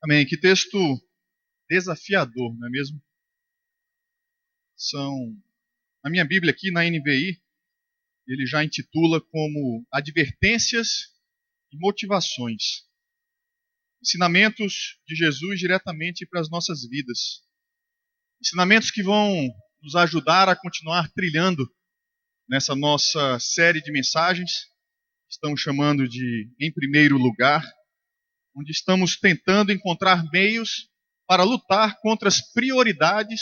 Amém. Que texto desafiador, não é mesmo? Na minha Bíblia aqui, na NVI, ele já intitula como Advertências e Motivações. Ensinamentos de Jesus diretamente para as nossas vidas. Ensinamentos que vão nos ajudar a continuar trilhando nessa nossa série de mensagens, que estamos chamando de Em Primeiro Lugar, onde estamos tentando encontrar meios para lutar contra as prioridades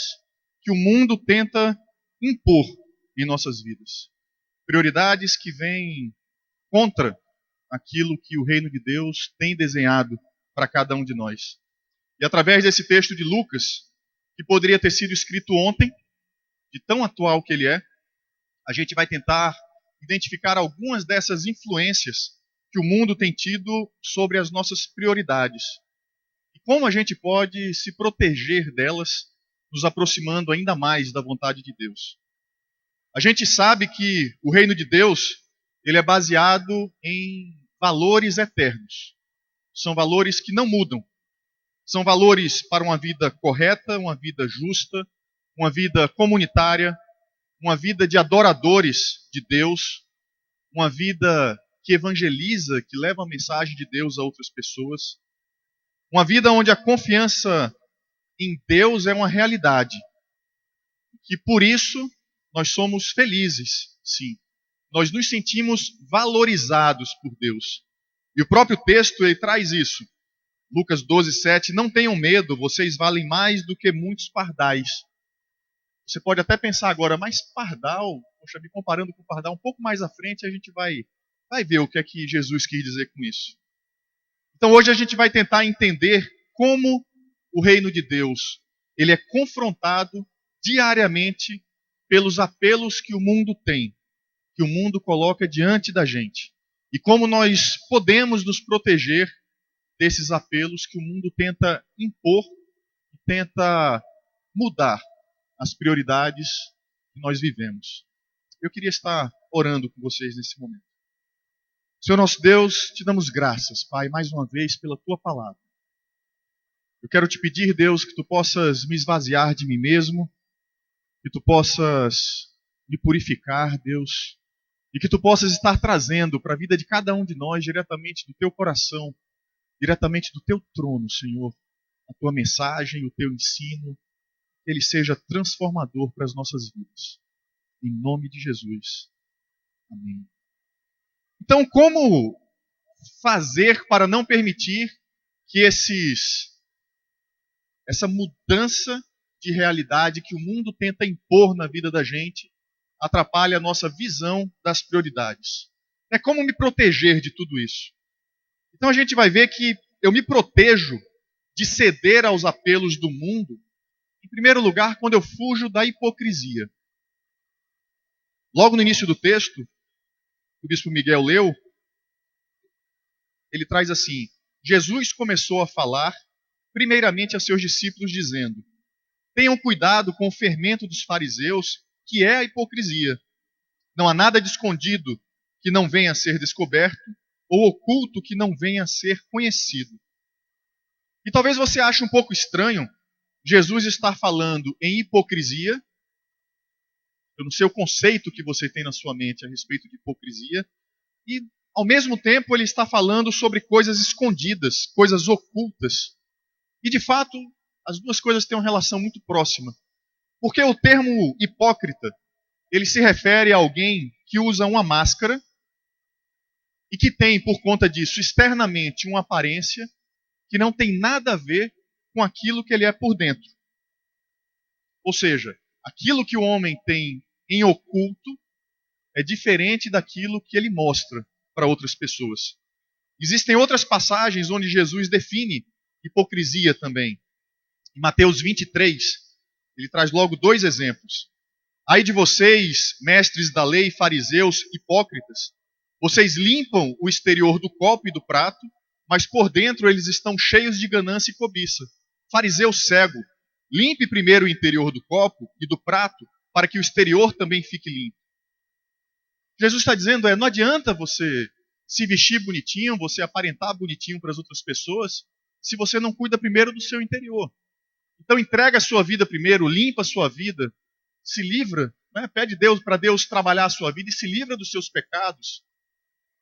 que o mundo tenta impor em nossas vidas. Prioridades que vêm contra aquilo que o reino de Deus tem desenhado para cada um de nós. E através desse texto de Lucas, que poderia ter sido escrito ontem, de tão atual que ele é, a gente vai tentar identificar algumas dessas influências que o mundo tem tido sobre as nossas prioridades. E como a gente pode se proteger delas, nos aproximando ainda mais da vontade de Deus. A gente sabe que o reino de Deus, ele é baseado em valores eternos. São valores que não mudam. São valores para uma vida correta, uma vida justa, uma vida comunitária, uma vida de adoradores de Deus, uma vida que evangeliza, que leva a mensagem de Deus a outras pessoas. Uma vida onde a confiança em Deus é uma realidade. Que por isso nós somos felizes, sim. Nós nos sentimos valorizados por Deus. E o próprio texto ele traz isso. Lucas 12:7, não tenham medo, vocês valem mais do que muitos pardais. Você pode até pensar agora, mas pardal, poxa, me comparando com pardal, um pouco mais à frente a gente vai ver o que é que Jesus quis dizer com isso. Então hoje a gente vai tentar entender como o reino de Deus ele é confrontado diariamente pelos apelos que o mundo tem, que o mundo coloca diante da gente. E como nós podemos nos proteger desses apelos que o mundo tenta impor e tenta mudar as prioridades que nós vivemos. Eu queria estar orando com vocês nesse momento. Senhor nosso Deus, te damos graças, Pai, mais uma vez pela tua palavra. Eu quero te pedir, Deus, que tu possas me esvaziar de mim mesmo, que tu possas me purificar, Deus, e que tu possas estar trazendo para a vida de cada um de nós, diretamente do teu coração, diretamente do teu trono, Senhor, a tua mensagem, o teu ensino, que ele seja transformador para as nossas vidas. Em nome de Jesus. Amém. Então, como fazer para não permitir que essa mudança de realidade que o mundo tenta impor na vida da gente atrapalhe a nossa visão das prioridades? É como me proteger de tudo isso? Então a gente vai ver que eu me protejo de ceder aos apelos do mundo, em primeiro lugar, quando eu fujo da hipocrisia. Logo no início do texto, que o bispo Miguel leu, ele traz assim: Jesus começou a falar primeiramente a seus discípulos dizendo: tenham cuidado com o fermento dos fariseus, que é a hipocrisia. Não há nada de escondido que não venha a ser descoberto, ou oculto que não venha a ser conhecido. E talvez você ache um pouco estranho Jesus estar falando em hipocrisia. Eu não sei o conceito que você tem na sua mente a respeito de hipocrisia. E, ao mesmo tempo, ele está falando sobre coisas escondidas, coisas ocultas. E, de fato, as duas coisas têm uma relação muito próxima. Porque o termo hipócrita, ele se refere a alguém que usa uma máscara e que tem, por conta disso, externamente uma aparência que não tem nada a ver com aquilo que ele é por dentro. Ou seja, aquilo que o homem tem em oculto é diferente daquilo que ele mostra para outras pessoas. Existem outras passagens onde Jesus define hipocrisia também. Em Mateus 23, ele traz logo dois exemplos. Ai de vocês, mestres da lei, fariseus, hipócritas, vocês limpam o exterior do copo e do prato, mas por dentro eles estão cheios de ganância e cobiça. Fariseu cego, limpe primeiro o interior do copo e do prato, para que o exterior também fique limpo. Jesus está dizendo, não adianta você se vestir bonitinho, você aparentar bonitinho para as outras pessoas, se você não cuida primeiro do seu interior. Então entrega a sua vida primeiro, limpa a sua vida, se livra, né? Pede para Deus trabalhar a sua vida e se livra dos seus pecados.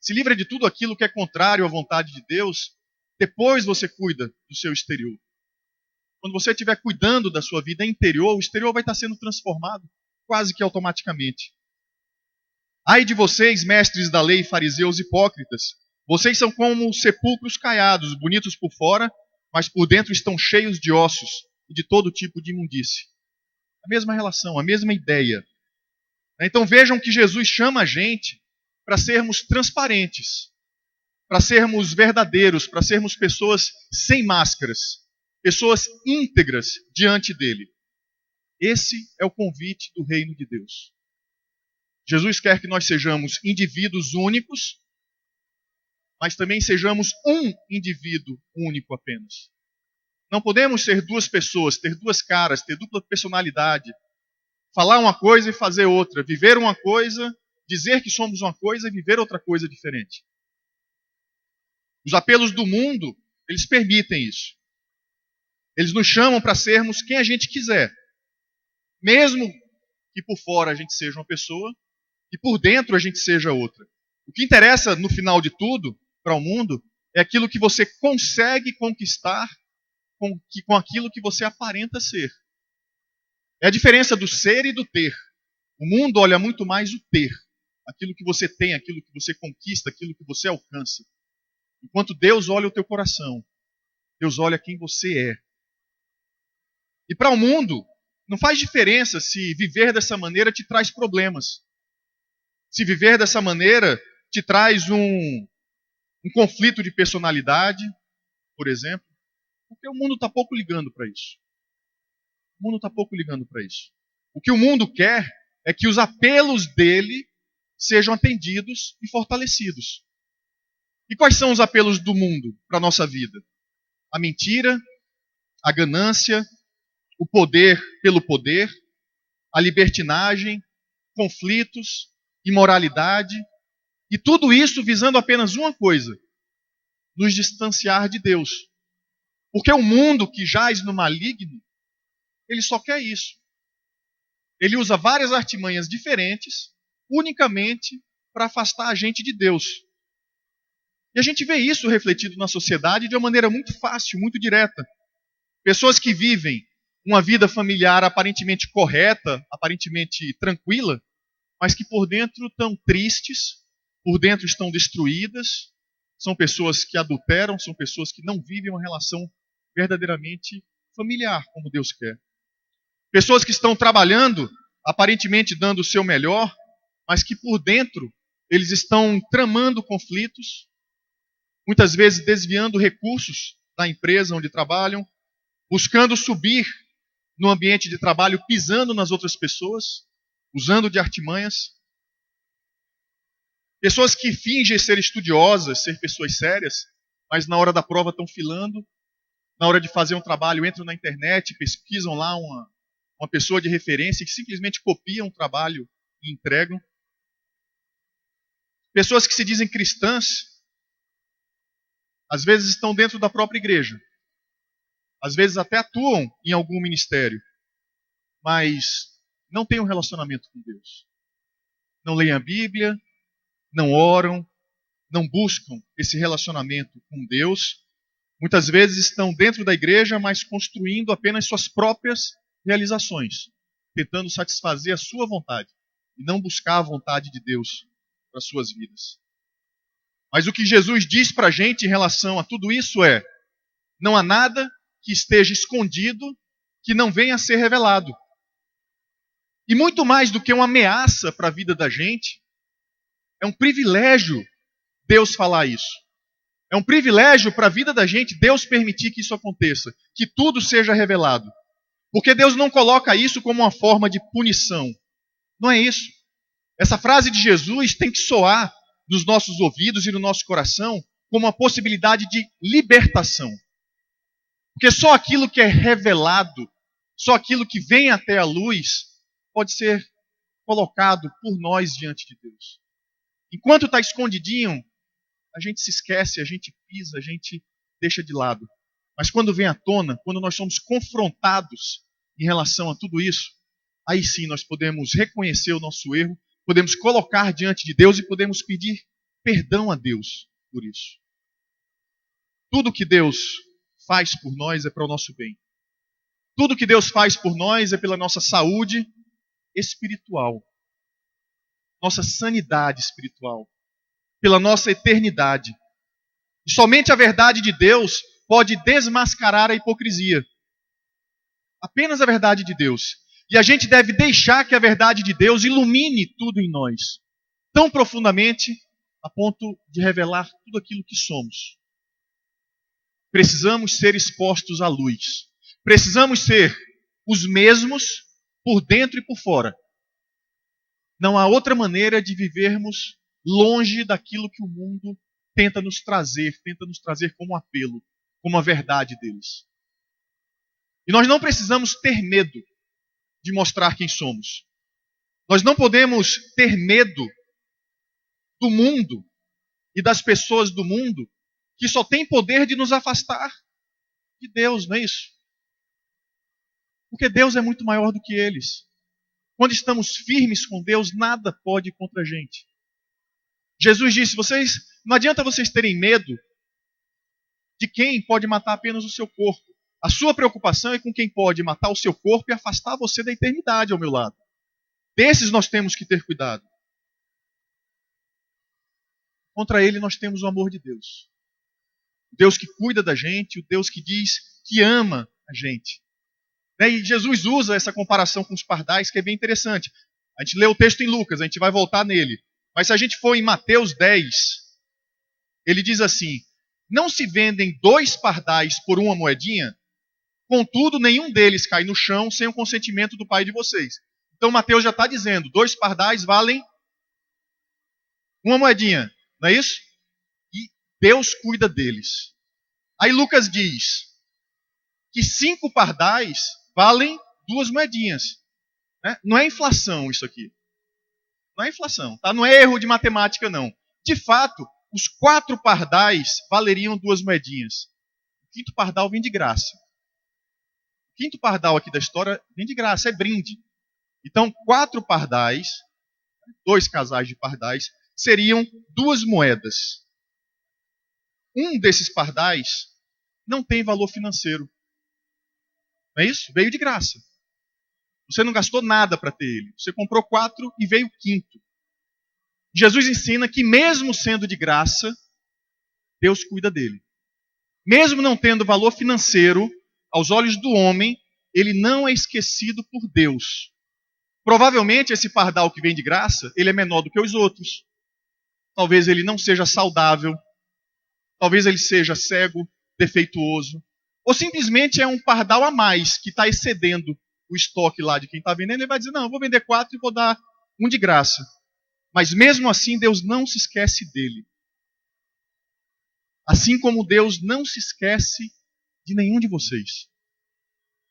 Se livra de tudo aquilo que é contrário à vontade de Deus. Depois você cuida do seu exterior. Quando você estiver cuidando da sua vida interior, o exterior vai estar sendo transformado quase que automaticamente. Ai de vocês, mestres da lei, fariseus hipócritas. Vocês são como sepulcros caiados, bonitos por fora, mas por dentro estão cheios de ossos e de todo tipo de imundície. A mesma relação, a mesma ideia. Então vejam que Jesus chama a gente para sermos transparentes, para sermos verdadeiros, para sermos pessoas sem máscaras, pessoas íntegras diante dele. Esse é o convite do reino de Deus. Jesus quer que nós sejamos indivíduos únicos, mas também sejamos um indivíduo único apenas. Não podemos ser duas pessoas, ter duas caras, ter dupla personalidade, falar uma coisa e fazer outra, viver uma coisa, dizer que somos uma coisa e viver outra coisa diferente. Os apelos do mundo, eles permitem isso. Eles nos chamam para sermos quem a gente quiser. Mesmo que por fora a gente seja uma pessoa e por dentro a gente seja outra. O que interessa no final de tudo para o mundo é aquilo que você consegue conquistar com aquilo que você aparenta ser. É a diferença do ser e do ter. O mundo olha muito mais o ter. Aquilo que você tem, aquilo que você conquista, aquilo que você alcança. Enquanto Deus olha o teu coração. Deus olha quem você é. E para o mundo, não faz diferença se viver dessa maneira te traz problemas. Se viver dessa maneira te traz um conflito de personalidade, por exemplo. Porque o mundo está pouco ligando para isso. O mundo está pouco ligando para isso. O que o mundo quer é que os apelos dele sejam atendidos e fortalecidos. E quais são os apelos do mundo para a nossa vida? A mentira, a ganância, o poder pelo poder, a libertinagem, conflitos, imoralidade, e tudo isso visando apenas uma coisa: nos distanciar de Deus. Porque o mundo que jaz no maligno, ele só quer isso. Ele usa várias artimanhas diferentes, unicamente para afastar a gente de Deus. E a gente vê isso refletido na sociedade de uma maneira muito fácil, muito direta. Pessoas que vivem uma vida familiar aparentemente correta, aparentemente tranquila, mas que por dentro estão tristes, por dentro estão destruídas, são pessoas que adulteram, são pessoas que não vivem uma relação verdadeiramente familiar, como Deus quer. Pessoas que estão trabalhando, aparentemente dando o seu melhor, mas que por dentro eles estão tramando conflitos, muitas vezes desviando recursos da empresa onde trabalham, buscando subir no ambiente de trabalho, pisando nas outras pessoas, usando de artimanhas. Pessoas que fingem ser estudiosas, ser pessoas sérias, mas na hora da prova estão filando. Na hora de fazer um trabalho, entram na internet, pesquisam lá uma pessoa de referência que simplesmente copiam o trabalho e entregam. Pessoas que se dizem cristãs, às vezes estão dentro da própria igreja. Às vezes até atuam em algum ministério, mas não têm um relacionamento com Deus. Não leem a Bíblia, não oram, não buscam esse relacionamento com Deus. Muitas vezes estão dentro da igreja, mas construindo apenas suas próprias realizações, tentando satisfazer a sua vontade e não buscar a vontade de Deus para as suas vidas. Mas o que Jesus diz para a gente em relação a tudo isso é: não há nada que esteja escondido que não venha a ser revelado. E muito mais do que uma ameaça para a vida da gente, é um privilégio Deus falar isso. É um privilégio para a vida da gente Deus permitir que isso aconteça, que tudo seja revelado. Porque Deus não coloca isso como uma forma de punição. Não é isso. Essa frase de Jesus tem que soar nos nossos ouvidos e no nosso coração como uma possibilidade de libertação. Porque só aquilo que é revelado, só aquilo que vem até a luz, pode ser colocado por nós diante de Deus. Enquanto está escondidinho, a gente se esquece, a gente pisa, a gente deixa de lado. Mas quando vem à tona, quando nós somos confrontados em relação a tudo isso, aí sim nós podemos reconhecer o nosso erro, podemos colocar diante de Deus e podemos pedir perdão a Deus por isso. Tudo que Deus faz por nós é para o nosso bem. Tudo que Deus faz por nós é pela nossa saúde espiritual, nossa sanidade espiritual, pela nossa eternidade. E somente a verdade de Deus pode desmascarar a hipocrisia. Apenas a verdade de Deus. E a gente deve deixar que a verdade de Deus ilumine tudo em nós, tão profundamente a ponto de revelar tudo aquilo que somos. Precisamos ser expostos à luz. Precisamos ser os mesmos por dentro e por fora. Não há outra maneira de vivermos longe daquilo que o mundo tenta nos trazer como apelo, como a verdade deles. E nós não precisamos ter medo de mostrar quem somos. Nós não podemos ter medo do mundo e das pessoas do mundo que só têm poder de nos afastar de Deus, não é isso? Porque Deus é muito maior do que eles. Quando estamos firmes com Deus, nada pode ir contra a gente. Jesus disse, não adianta vocês terem medo de quem pode matar apenas o seu corpo. A sua preocupação é com quem pode matar o seu corpo e afastar você da eternidade ao meu lado. Desses nós temos que ter cuidado. Contra ele nós temos o amor de Deus. O Deus que cuida da gente, o Deus que diz que ama a gente. E Jesus usa essa comparação com os pardais, que é bem interessante. A gente lê o texto em Lucas, a gente vai voltar nele. Mas se a gente for em Mateus 10, ele diz assim, não se vendem 2 pardais por 1 moedinha? Contudo, nenhum deles cai no chão sem o consentimento do Pai de vocês. Então Mateus já está dizendo, 2 pardais valem 1 moedinha, não é isso? E Deus cuida deles. Aí Lucas diz que 5 pardais valem 2 moedinhas. Né? Não é inflação isso aqui. Não é inflação, tá? Não é erro de matemática, não. De fato, os 4 pardais valeriam 2 moedinhas. O 5º pardal vem de graça. O 5º pardal aqui da história vem de graça, é brinde. Então, 4 pardais, 2 casais de pardais, seriam 2 moedas. Um desses pardais não tem valor financeiro. Não é isso? Veio de graça. Você não gastou nada para ter ele. Você comprou 4 e veio o 5º. Jesus ensina que mesmo sendo de graça, Deus cuida dele. Mesmo não tendo valor financeiro, aos olhos do homem, ele não é esquecido por Deus. Provavelmente esse pardal que vem de graça, ele é menor do que os outros. Talvez ele não seja saudável. Talvez ele seja cego, defeituoso. Ou simplesmente é um pardal a mais que está excedendo o estoque lá de quem está vendendo. Ele vai dizer, não, eu vou vender 4 e vou dar 1 de graça. Mas mesmo assim, Deus não se esquece dele. Assim como Deus não se esquece de nenhum de vocês.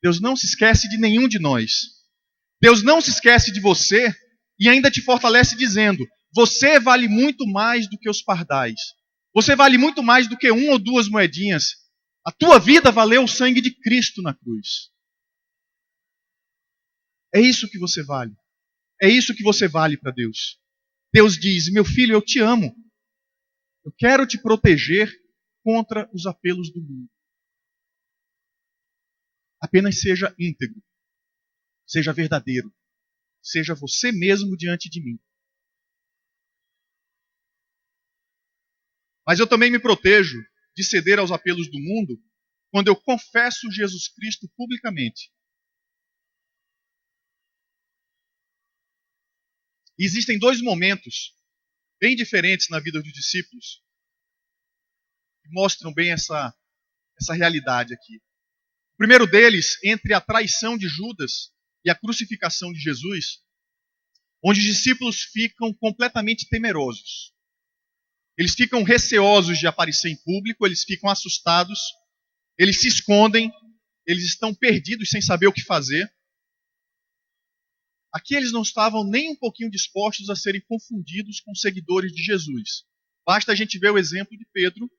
Deus não se esquece de nenhum de nós. Deus não se esquece de você e ainda te fortalece dizendo, você vale muito mais do que os pardais. Você vale muito mais do que 1 ou 2 moedinhas. A tua vida valeu o sangue de Cristo na cruz. É isso que você vale. É isso que você vale para Deus. Deus diz, meu filho, eu te amo. Eu quero te proteger contra os apelos do mundo. Apenas seja íntegro. Seja verdadeiro. Seja você mesmo diante de mim. Mas eu também me protejo de ceder aos apelos do mundo quando eu confesso Jesus Cristo publicamente. E existem 2 momentos bem diferentes na vida dos discípulos que mostram bem essa realidade aqui. O primeiro deles, entre a traição de Judas e a crucificação de Jesus, onde os discípulos ficam completamente temerosos. Eles ficam receosos de aparecer em público, eles ficam assustados, eles se escondem, eles estão perdidos sem saber o que fazer. Aqui eles não estavam nem um pouquinho dispostos a serem confundidos com seguidores de Jesus. Basta a gente ver o exemplo de Pedro,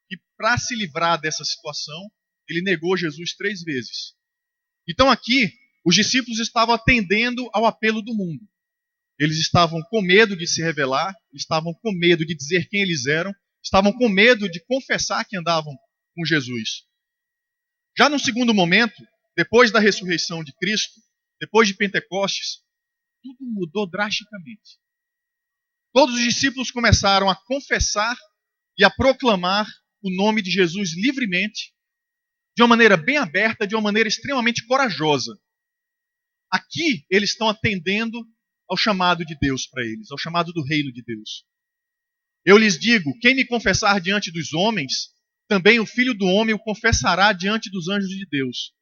que para se livrar dessa situação, ele negou Jesus 3 vezes. Então aqui, os discípulos estavam atendendo ao apelo do mundo. Eles estavam com medo de se revelar, estavam com medo de dizer quem eles eram, estavam com medo de confessar que andavam com Jesus. Já no segundo momento, depois da ressurreição de Cristo, depois de Pentecostes, tudo mudou drasticamente. Todos os discípulos começaram a confessar e a proclamar o nome de Jesus livremente, de uma maneira bem aberta, de uma maneira extremamente corajosa. Aqui eles estão atendendo ao chamado de Deus para eles, ao chamado do reino de Deus. Eu lhes digo, quem me confessar diante dos homens, também o Filho do Homem o confessará diante dos anjos de Deus.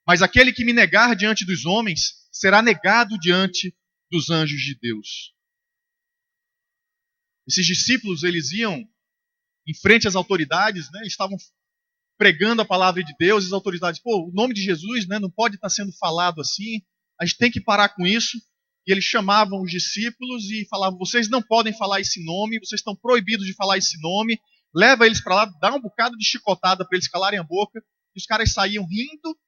Mas aquele que me negar diante dos homens, será negado diante dos anjos de Deus. Esses discípulos, eles iam em frente às autoridades, né? Estavam pregando a palavra de Deus, as autoridades, o nome de Jesus, né, não pode estar sendo falado assim, a gente tem que parar com isso. E eles chamavam os discípulos e falavam, vocês não podem falar esse nome, vocês estão proibidos de falar esse nome, leva eles para lá, dá um bocado de chicotada para eles calarem a boca, e os caras saíam rindo,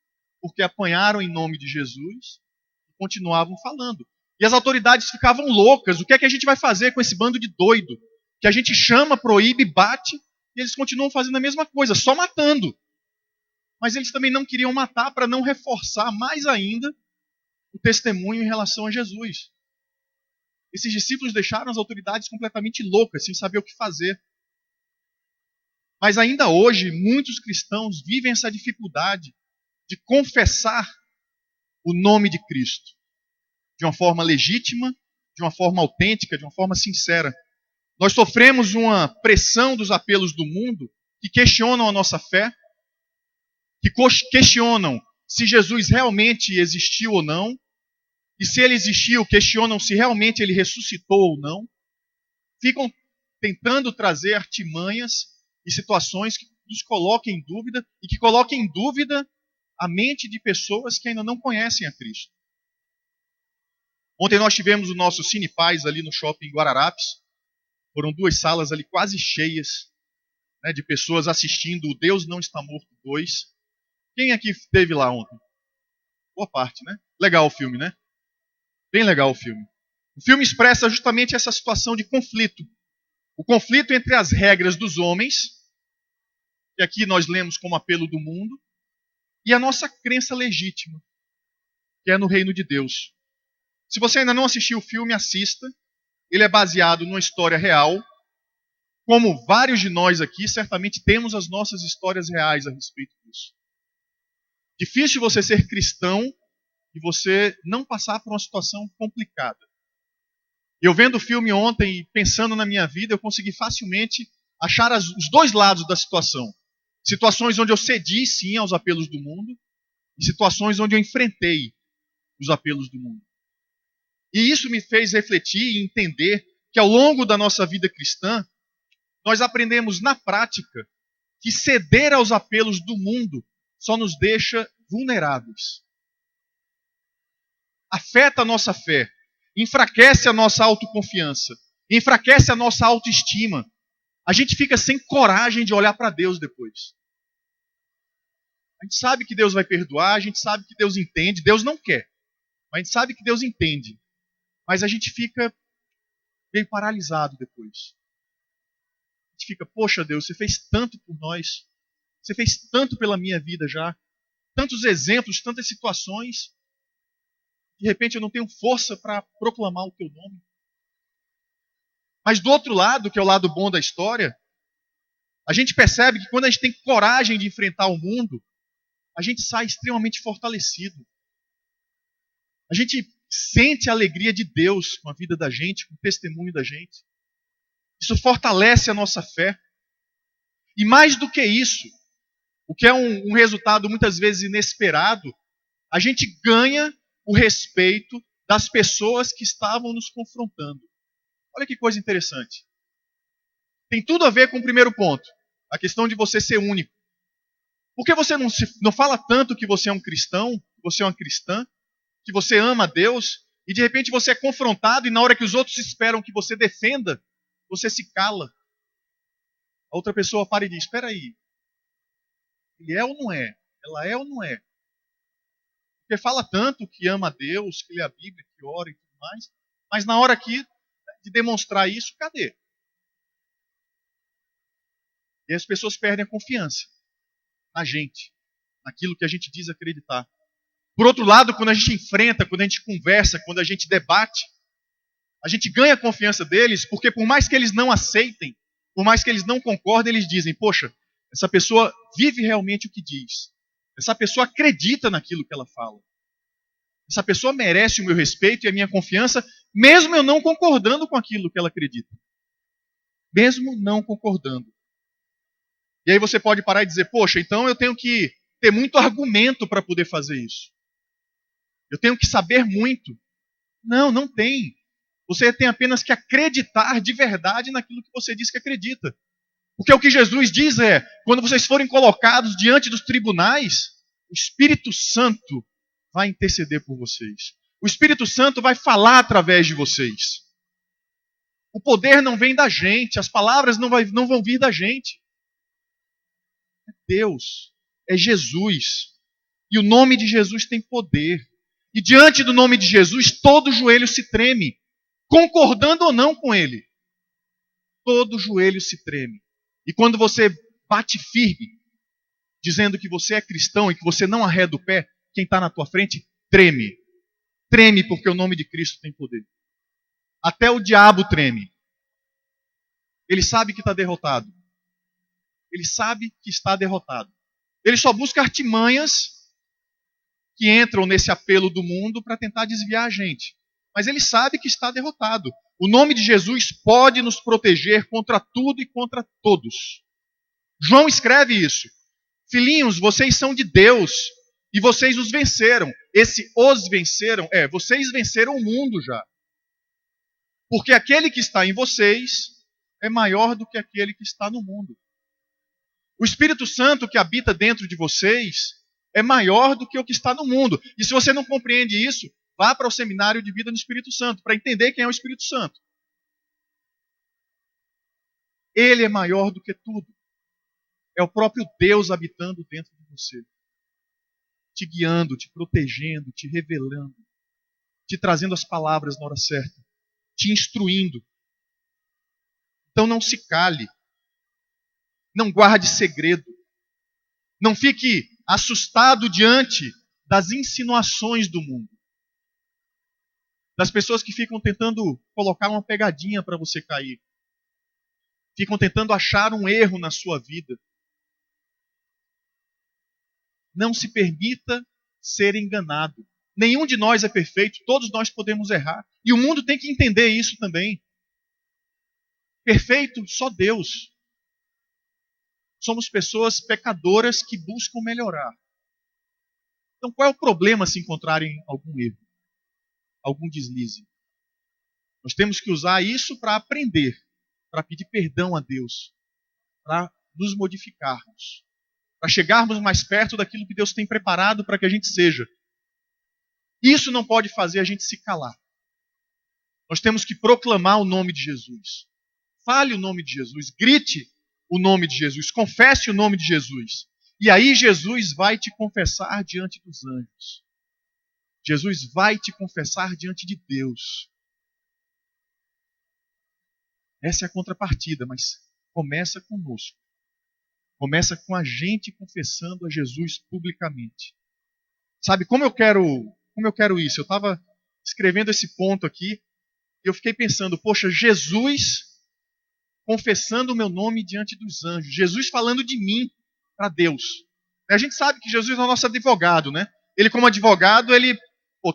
porque apanharam em nome de Jesus, e continuavam falando. E as autoridades ficavam loucas, o que é que a gente vai fazer com esse bando de doido? Que a gente chama, proíbe, bate, e eles continuam fazendo a mesma coisa, só matando. Mas eles também não queriam matar para não reforçar mais ainda o testemunho em relação a Jesus. Esses discípulos deixaram as autoridades completamente loucas, sem saber o que fazer. Mas ainda hoje, muitos cristãos vivem essa dificuldade de confessar o nome de Cristo de uma forma legítima, de uma forma autêntica, de uma forma sincera. Nós sofremos uma pressão dos apelos do mundo que questionam a nossa fé, que questionam se Jesus realmente existiu ou não, e se ele existiu, questionam se realmente ele ressuscitou ou não, ficam tentando trazer artimanhas e situações que nos coloquem em dúvida e que coloquem em dúvida a mente de pessoas que ainda não conhecem a Cristo. Ontem nós tivemos o nosso Cine Paz ali no shopping Guararapes, foram 2 salas ali quase cheias, né, de pessoas assistindo o Deus Não Está Morto 2. Quem aqui esteve lá ontem? Boa parte, né? Legal o filme, né? Bem legal o filme. O filme expressa justamente essa situação de conflito. O conflito entre as regras dos homens, que aqui nós lemos como apelo do mundo, e a nossa crença legítima, que é no reino de Deus. Se você ainda não assistiu o filme, assista. Ele é baseado numa história real. Como vários de nós aqui, certamente temos as nossas histórias reais a respeito disso. Difícil você ser cristão e você não passar por uma situação complicada. Eu vendo o filme ontem e pensando na minha vida, eu consegui facilmente achar os 2 lados da situação. Situações onde eu cedi sim aos apelos do mundo e situações onde eu enfrentei os apelos do mundo. E isso me fez refletir e entender que ao longo da nossa vida cristã, nós aprendemos na prática que ceder aos apelos do mundo só nos deixa vulneráveis. Afeta a nossa fé, enfraquece a nossa autoconfiança, enfraquece a nossa autoestima. A gente fica sem coragem de olhar para Deus depois. A gente sabe que Deus vai perdoar, a gente sabe que Deus entende, Deus não quer, mas a gente sabe que Deus entende. Mas a gente fica meio paralisado depois. A gente fica, poxa Deus, você fez tanto por nós, você fez tanto pela minha vida já, tantos exemplos, tantas situações. De repente eu não tenho força para proclamar o teu nome. Mas do outro lado, que é o lado bom da história, a gente percebe que quando a gente tem coragem de enfrentar o mundo, a gente sai extremamente fortalecido. A gente sente a alegria de Deus com a vida da gente, com o testemunho da gente. Isso fortalece a nossa fé. E mais do que isso, o que é um resultado muitas vezes inesperado, a gente ganha o respeito das pessoas que estavam nos confrontando. Olha que coisa interessante. Tem tudo a ver com o primeiro ponto, a questão de você ser único. Por que você não fala tanto que você é um cristão, que você é uma cristã, que você ama a Deus, e de repente você é confrontado e na hora que os outros esperam que você defenda, você se cala. A outra pessoa para e diz, espera aí, ele é ou não é? Ela é ou não é? Porque fala tanto que ama a Deus, que lê a Bíblia, que ora e tudo mais, mas na hora aqui de demonstrar isso, cadê? E as pessoas perdem a confiança na gente, naquilo que a gente diz acreditar. Por outro lado, quando a gente enfrenta, quando a gente conversa, quando a gente debate, a gente ganha a confiança deles, porque por mais que eles não aceitem, por mais que eles não concordem, eles dizem, poxa, essa pessoa vive realmente o que diz. Essa pessoa acredita naquilo que ela fala. Essa pessoa merece o meu respeito e a minha confiança, mesmo eu não concordando com aquilo que ela acredita. Mesmo não concordando. E aí você pode parar e dizer, poxa, então eu tenho que ter muito argumento para poder fazer isso. Eu tenho que saber muito. Não, não tem. Você tem apenas que acreditar de verdade naquilo que você diz que acredita. Porque o que Jesus diz é, quando vocês forem colocados diante dos tribunais, o Espírito Santo vai interceder por vocês. O Espírito Santo vai falar através de vocês. O poder não vem da gente, as palavras não vão vir da gente. É Deus, é Jesus. E o nome de Jesus tem poder. E diante do nome de Jesus, todo joelho se treme, concordando ou não com ele. Todo joelho se treme. E quando você bate firme, dizendo que você é cristão e que você não arreda o pé, quem está na tua frente treme. Treme porque o nome de Cristo tem poder. Até o diabo treme. Ele sabe que está derrotado. Ele sabe que está derrotado. Ele só busca artimanhas que entram nesse apelo do mundo para tentar desviar a gente. Mas ele sabe que está derrotado. O nome de Jesus pode nos proteger contra tudo e contra todos. João escreve isso. Filhinhos, vocês são de Deus e vocês os venceram. Esse os venceram vocês venceram o mundo já. Porque aquele que está em vocês é maior do que aquele que está no mundo. O Espírito Santo que habita dentro de vocês é maior do que o que está no mundo. E se você não compreende isso, vá para o seminário de vida no Espírito Santo, para entender quem é o Espírito Santo. Ele é maior do que tudo. É o próprio Deus habitando dentro de você. Te guiando, te protegendo, te revelando, te trazendo as palavras na hora certa, te instruindo. Então não se cale. Não guarde segredo. Não fique assustado diante das insinuações do mundo. Das pessoas que ficam tentando colocar uma pegadinha para você cair. Ficam tentando achar um erro na sua vida. Não se permita ser enganado. Nenhum de nós é perfeito, todos nós podemos errar. E o mundo tem que entender isso também. Perfeito só Deus. Somos pessoas pecadoras que buscam melhorar. Então qual é o problema se encontrarem algum erro? Algum deslize? Nós temos que usar isso para aprender, para pedir perdão a Deus, para nos modificarmos, para chegarmos mais perto daquilo que Deus tem preparado para que a gente seja. Isso não pode fazer a gente se calar. Nós temos que proclamar o nome de Jesus. Fale o nome de Jesus, grite o nome de Jesus, confesse o nome de Jesus. E aí Jesus vai te confessar diante dos anjos. Jesus vai te confessar diante de Deus. Essa é a contrapartida, mas começa conosco. Começa com a gente confessando a Jesus publicamente. Sabe como eu quero isso? Eu estava escrevendo esse ponto aqui e eu fiquei pensando, poxa, Jesus confessando o meu nome diante dos anjos. Jesus falando de mim para Deus. A gente sabe que Jesus é o nosso advogado, né? Ele como advogado,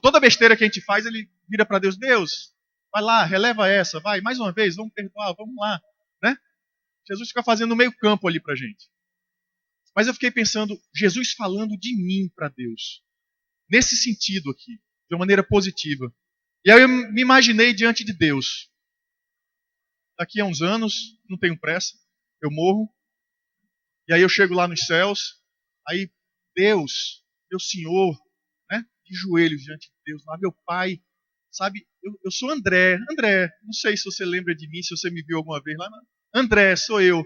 toda besteira que a gente faz, ele vira para Deus. Deus, vai lá, releva essa, vai, mais uma vez, vamos perdoar, vamos lá. Né? Jesus fica fazendo meio campo ali para a gente. Mas eu fiquei pensando, Jesus falando de mim para Deus. Nesse sentido aqui, de uma maneira positiva. E aí eu me imaginei diante de Deus. Daqui a uns anos, não tenho pressa, eu morro. E aí eu chego lá nos céus. Aí Deus, meu Senhor, né, de joelhos diante de Deus, lá meu Pai, sabe, eu sou André, não sei se você lembra de mim, se você me viu alguma vez lá, André, sou eu,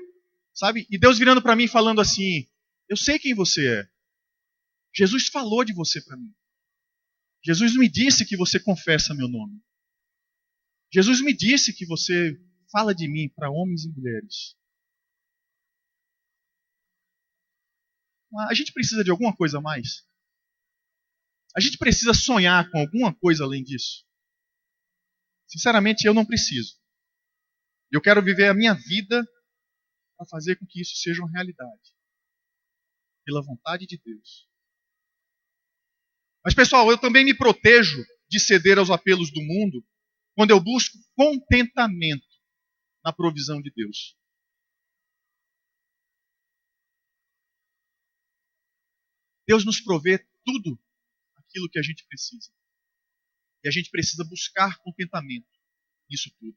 sabe, e Deus virando para mim falando assim, eu sei quem você é, Jesus falou de você para mim. Jesus me disse que você confessa meu nome. Jesus me disse que você fala de mim para homens e mulheres. A gente precisa de alguma coisa a mais? A gente precisa sonhar com alguma coisa além disso? Sinceramente, eu não preciso. Eu quero viver a minha vida para fazer com que isso seja uma realidade. Pela vontade de Deus. Mas, pessoal, eu também me protejo de ceder aos apelos do mundo quando eu busco contentamento na provisão de Deus. Deus nos provê tudo aquilo que a gente precisa. E a gente precisa buscar contentamento nisso tudo.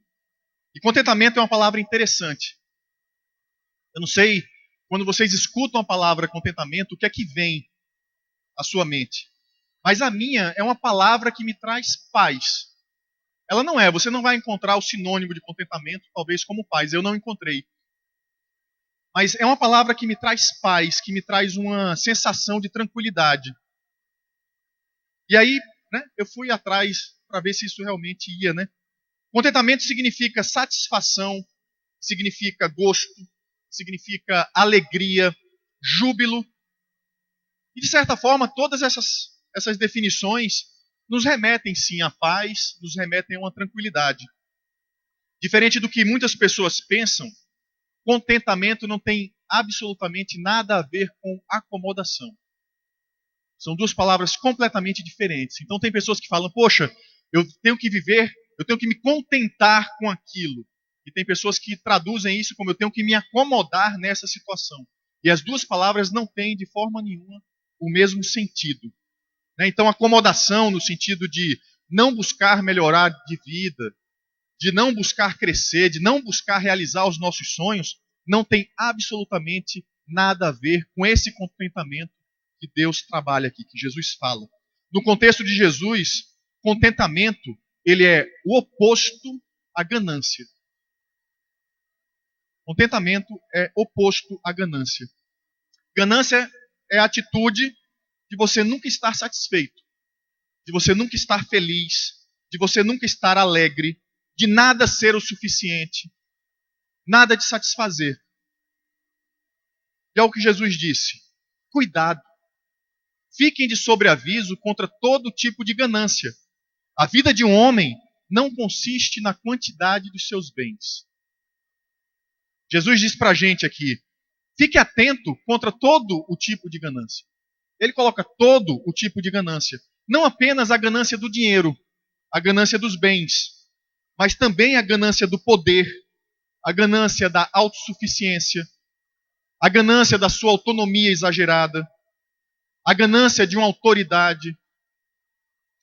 E contentamento é uma palavra interessante. Eu não sei, quando vocês escutam a palavra contentamento, o que é que vem à sua mente? Mas a minha é uma palavra que me traz paz. Ela não é, você não vai encontrar o sinônimo de contentamento, talvez como paz. Eu não encontrei. Mas é uma palavra que me traz paz, que me traz uma sensação de tranquilidade. E aí, eu fui atrás para ver se isso realmente ia, Contentamento significa satisfação, significa gosto, significa alegria, júbilo. E de certa forma, todas essas definições nos remetem sim à paz, nos remetem a uma tranquilidade. Diferente do que muitas pessoas pensam, contentamento não tem absolutamente nada a ver com acomodação. São duas palavras completamente diferentes. Então tem pessoas que falam, poxa, eu tenho que viver, eu tenho que me contentar com aquilo. E tem pessoas que traduzem isso como eu tenho que me acomodar nessa situação. E as duas palavras não têm de forma nenhuma o mesmo sentido. Então acomodação no sentido de não buscar melhorar de vida, de não buscar crescer, de não buscar realizar os nossos sonhos, não tem absolutamente nada a ver com esse contentamento que Deus trabalha aqui, que Jesus fala. No contexto de Jesus, contentamento, ele é o oposto à ganância. Contentamento é oposto à ganância. Ganância é a atitude de você nunca estar satisfeito, de você nunca estar feliz, de você nunca estar alegre, de nada ser o suficiente, nada de satisfazer. E é o que Jesus disse: cuidado, fiquem de sobreaviso contra todo tipo de ganância. A vida de um homem não consiste na quantidade dos seus bens. Jesus diz para a gente aqui, fique atento contra todo o tipo de ganância. Ele coloca todo o tipo de ganância. Não apenas a ganância do dinheiro, a ganância dos bens, mas também a ganância do poder, a ganância da autossuficiência, a ganância da sua autonomia exagerada, a ganância de uma autoridade,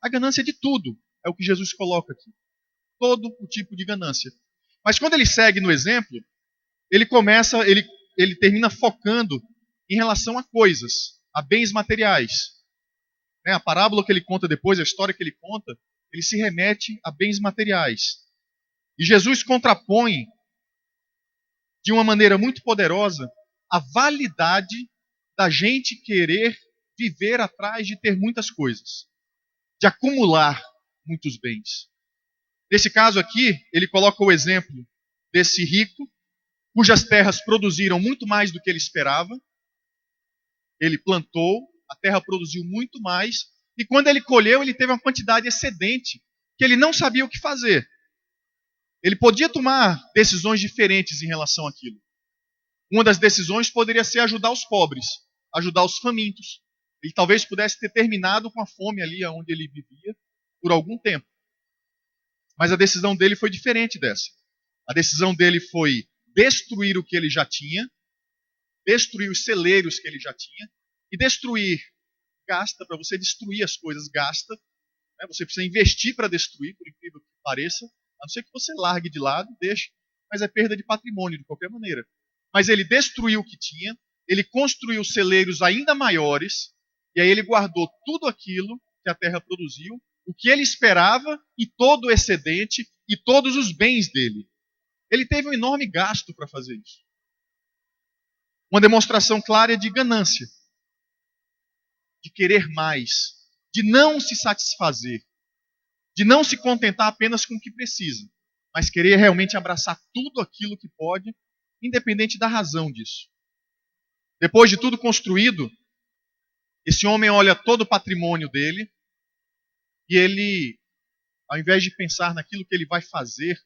a ganância de tudo, é o que Jesus coloca aqui. Todo o tipo de ganância. Mas quando ele segue no exemplo, ele termina focando em relação a coisas, a bens materiais. A parábola que ele conta depois, a história que ele conta, ele se remete a bens materiais. E Jesus contrapõe, de uma maneira muito poderosa, a validade da gente querer viver atrás de ter muitas coisas, de acumular muitos bens. Nesse caso aqui, ele coloca o exemplo desse rico, cujas terras produziram muito mais do que ele esperava. Ele plantou, a terra produziu muito mais, e quando ele colheu, ele teve uma quantidade excedente, que ele não sabia o que fazer. Ele podia tomar decisões diferentes em relação àquilo. Uma das decisões poderia ser ajudar os pobres, ajudar os famintos. Ele talvez pudesse ter terminado com a fome ali onde ele vivia por algum tempo. Mas a decisão dele foi diferente dessa. A decisão dele foi destruir o que ele já tinha, destruir os celeiros que ele já tinha, e destruir, gasta, para você destruir as coisas, gasta. Você precisa investir para destruir, por incrível que pareça, a não ser que você largue de lado, deixe, mas é perda de patrimônio de qualquer maneira. Mas ele destruiu o que tinha, ele construiu celeiros ainda maiores, e aí ele guardou tudo aquilo que a terra produziu, o que ele esperava e todo o excedente e todos os bens dele. Ele teve um enorme gasto para fazer isso. Uma demonstração clara de ganância. de querer mais, de não se satisfazer, de não se contentar apenas com o que precisa, mas querer realmente abraçar tudo aquilo que pode, independente da razão disso. Depois de tudo construído, esse homem olha todo o patrimônio dele e ele, ao invés de pensar naquilo que ele vai fazer,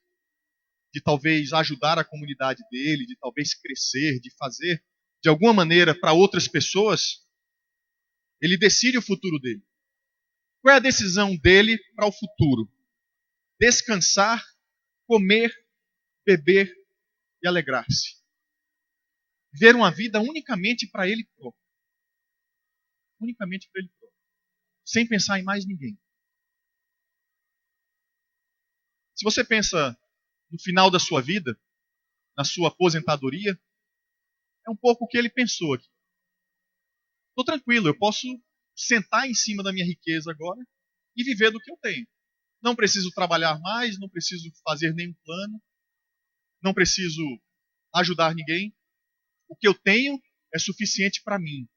de talvez ajudar a comunidade dele, de talvez crescer, de fazer de alguma maneira para outras pessoas, ele decide o futuro dele. Qual é a decisão dele para o futuro? Descansar, comer, beber e alegrar-se. Viver uma vida unicamente para ele próprio. Unicamente para ele próprio. Sem pensar em mais ninguém. Se você pensa no final da sua vida, na sua aposentadoria, é um pouco o que ele pensou aqui. Estou tranquilo, eu posso sentar em cima da minha riqueza agora e viver do que eu tenho. Não preciso trabalhar mais, não preciso fazer nenhum plano, não preciso ajudar ninguém. O que eu tenho é suficiente para mim.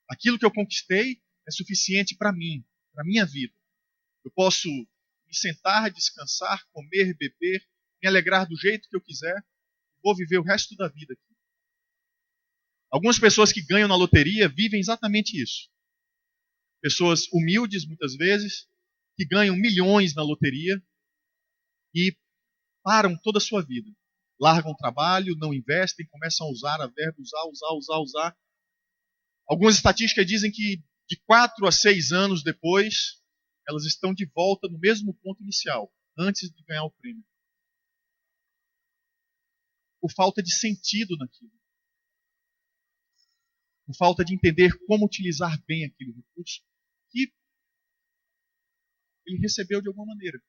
Aquilo que eu conquistei é suficiente para mim, para a minha vida. Eu posso me sentar, descansar, comer, beber, me alegrar do jeito que eu quiser. Vou viver o resto da vida aqui. Algumas pessoas que ganham na loteria vivem exatamente isso. Pessoas humildes, muitas vezes, que ganham milhões na loteria e param toda a sua vida. Largam o trabalho, não investem, começam a usar a verba, usar. Algumas estatísticas dizem que de 4 a 6 anos depois, elas estão de volta no mesmo ponto inicial, antes de ganhar o prêmio. Por falta de sentido naquilo. Por falta de entender como utilizar bem aquele recurso que ele recebeu de alguma maneira.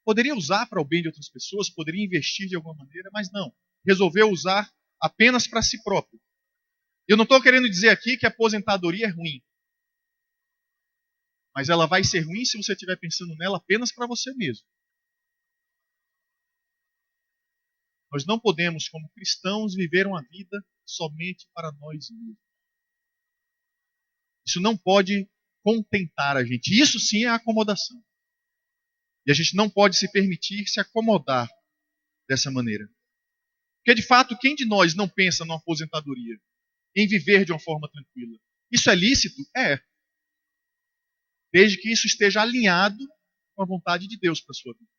Poderia usar para o bem de outras pessoas, poderia investir de alguma maneira, mas não. Resolveu usar apenas para si próprio. Eu não estou querendo dizer aqui que a aposentadoria é ruim. Mas ela vai ser ruim se você estiver pensando nela apenas para você mesmo. Nós não podemos, como cristãos, viver uma vida somente para nós mesmos. Isso não pode contentar a gente. Isso sim é acomodação. E a gente não pode se permitir se acomodar dessa maneira. Porque, de fato, quem de nós não pensa numa aposentadoria? Em viver de uma forma tranquila? Isso é lícito? É. Desde que isso esteja alinhado com a vontade de Deus para a sua vida.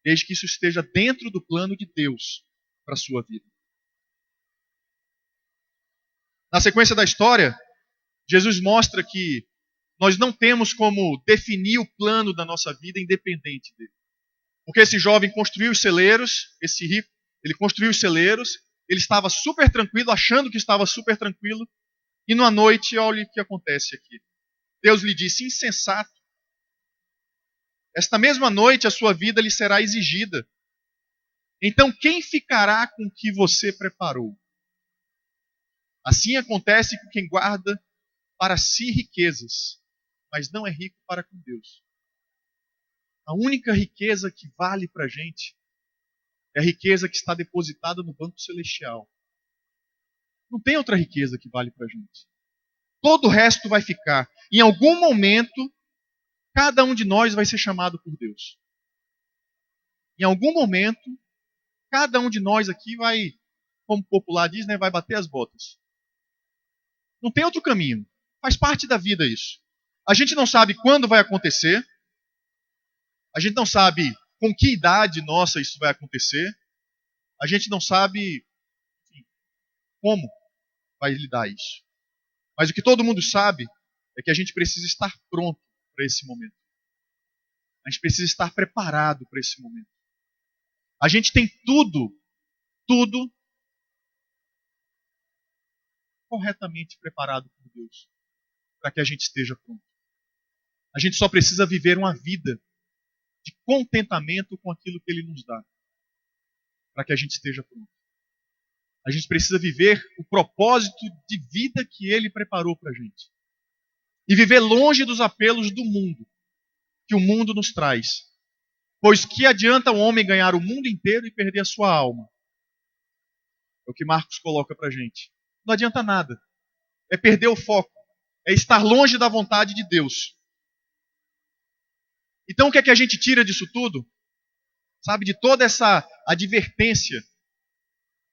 Desde que isso esteja dentro do plano de Deus para a sua vida. Na sequência da história, Jesus mostra que nós não temos como definir o plano da nossa vida independente dele. Porque esse jovem construiu os celeiros, esse rico, ele construiu os celeiros, ele estava super tranquilo, achando que estava super tranquilo, e numa noite, olha o que acontece aqui. Deus lhe disse, insensato, esta mesma noite a sua vida lhe será exigida. Então quem ficará com o que você preparou? Assim acontece com quem guarda para si riquezas, mas não é rico para com Deus. A única riqueza que vale para a gente é a riqueza que está depositada no banco celestial. Não tem outra riqueza que vale para a gente. Todo o resto vai ficar. Em algum momento, cada um de nós vai ser chamado por Deus. Em algum momento, cada um de nós aqui vai, como o popular diz, né, vai bater as botas. Não tem outro caminho. Faz parte da vida isso. A gente não sabe quando vai acontecer. A gente não sabe com que idade nossa isso vai acontecer. A gente não sabe, enfim, como vai lidar isso. Mas o que todo mundo sabe é que a gente precisa estar pronto para esse momento. A gente precisa estar preparado para esse momento. A gente tem tudo corretamente preparado por Deus para que a gente esteja pronto. A gente só precisa viver uma vida de contentamento com aquilo que Ele nos dá para que a gente esteja pronto. A gente precisa viver o propósito de vida que Ele preparou para a gente. E viver longe dos apelos do mundo, que o mundo nos traz. Pois que adianta o homem ganhar o mundo inteiro e perder a sua alma? É o que Marcos coloca para a gente. Não adianta nada. É perder o foco. é estar longe da vontade de Deus. Então o que é que a gente tira disso tudo? Sabe, de toda essa advertência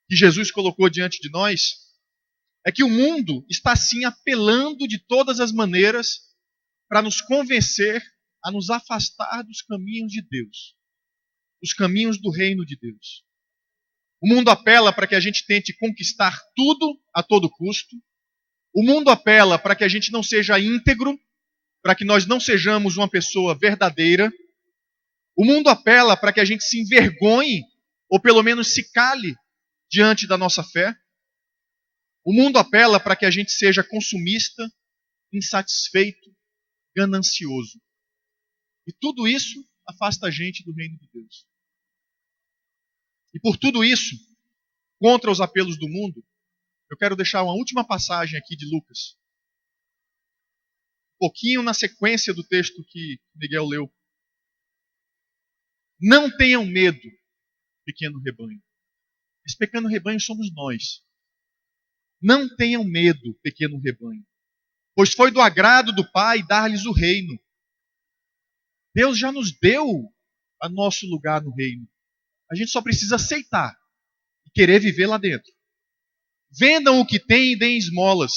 que Jesus colocou diante de nós, é que o mundo está sim apelando de todas as maneiras para nos convencer a nos afastar dos caminhos de Deus, dos caminhos do reino de Deus. O mundo apela para que a gente tente conquistar tudo a todo custo. O mundo apela para que a gente não seja íntegro, para que nós não sejamos uma pessoa verdadeira. O mundo apela para que a gente se envergonhe, ou pelo menos se cale diante da nossa fé. O mundo apela para que a gente seja consumista, insatisfeito, ganancioso. E tudo isso afasta a gente do reino de Deus. E por tudo isso, contra os apelos do mundo, eu quero deixar uma última passagem aqui de Lucas. Um pouquinho na sequência do texto que Miguel leu. Não tenham medo, pequeno rebanho. Esse pequeno rebanho somos nós. Não tenham medo, pequeno rebanho, pois foi do agrado do Pai dar-lhes o reino. Deus já nos deu a nosso lugar no reino. A gente só precisa aceitar e querer viver lá dentro. Vendam o que têm e deem esmolas.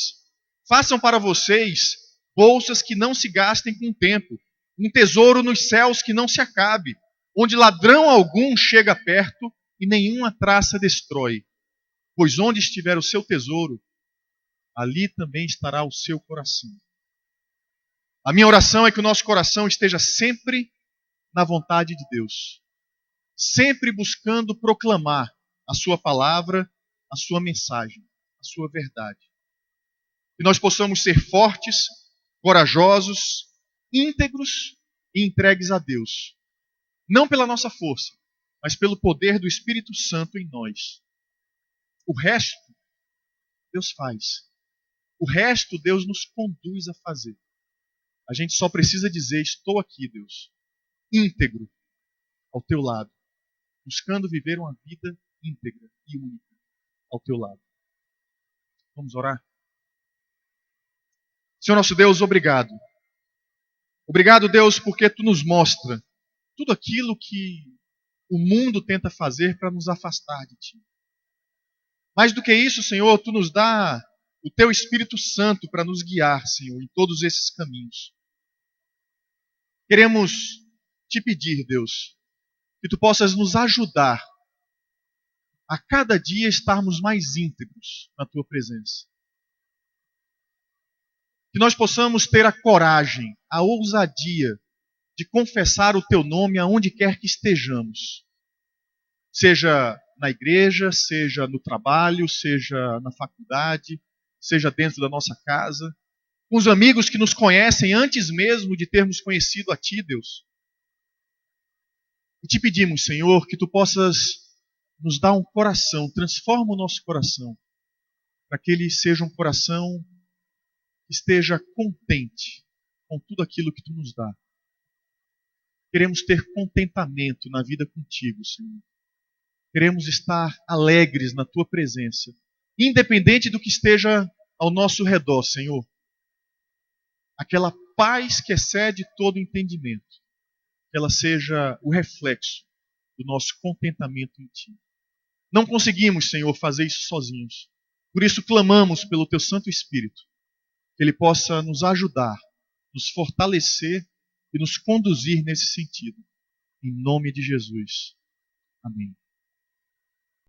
Façam para vocês bolsas que não se gastem com o tempo, um tesouro nos céus que não se acabe, onde ladrão algum chega perto e nenhuma traça destrói. Pois onde estiver o seu tesouro, ali também estará o seu coração. A minha oração é que o nosso coração esteja sempre na vontade de Deus. Sempre buscando proclamar a sua palavra, a sua mensagem, a sua verdade. Que nós possamos ser fortes, corajosos, íntegros e entregues a Deus. Não pela nossa força, mas pelo poder do Espírito Santo em nós. O resto, Deus faz. O resto, Deus nos conduz a fazer. A gente só precisa dizer, estou aqui, Deus, íntegro, ao teu lado, buscando viver uma vida íntegra e única ao teu lado. Vamos orar? Senhor nosso Deus, obrigado. Obrigado, Deus, porque Tu nos mostra tudo aquilo que o mundo tenta fazer para nos afastar de Ti. Mais do que isso, Senhor, Tu nos dá o Teu Espírito Santo para nos guiar, Senhor, em todos esses caminhos. Queremos Te pedir, Deus, que Tu possas nos ajudar a cada dia estarmos mais íntegros na Tua presença. Que nós possamos ter a coragem, a ousadia de confessar o Teu nome aonde quer que estejamos. Seja na igreja, seja no trabalho, seja na faculdade, seja dentro da nossa casa, com os amigos que nos conhecem antes mesmo de termos conhecido a Ti, Deus. E Te pedimos, Senhor, que Tu possas nos dar um coração, transforma o nosso coração, para que ele seja um coração que esteja contente com tudo aquilo que Tu nos dá. Queremos ter contentamento na vida contigo, Senhor. Queremos estar alegres na Tua presença, independente do que esteja ao nosso redor, Senhor. Aquela paz que excede todo entendimento, que ela seja o reflexo do nosso contentamento em Ti. Não conseguimos, Senhor, fazer isso sozinhos. Por isso clamamos pelo Teu Santo Espírito, que Ele possa nos ajudar, nos fortalecer e nos conduzir nesse sentido. Em nome de Jesus. Amém.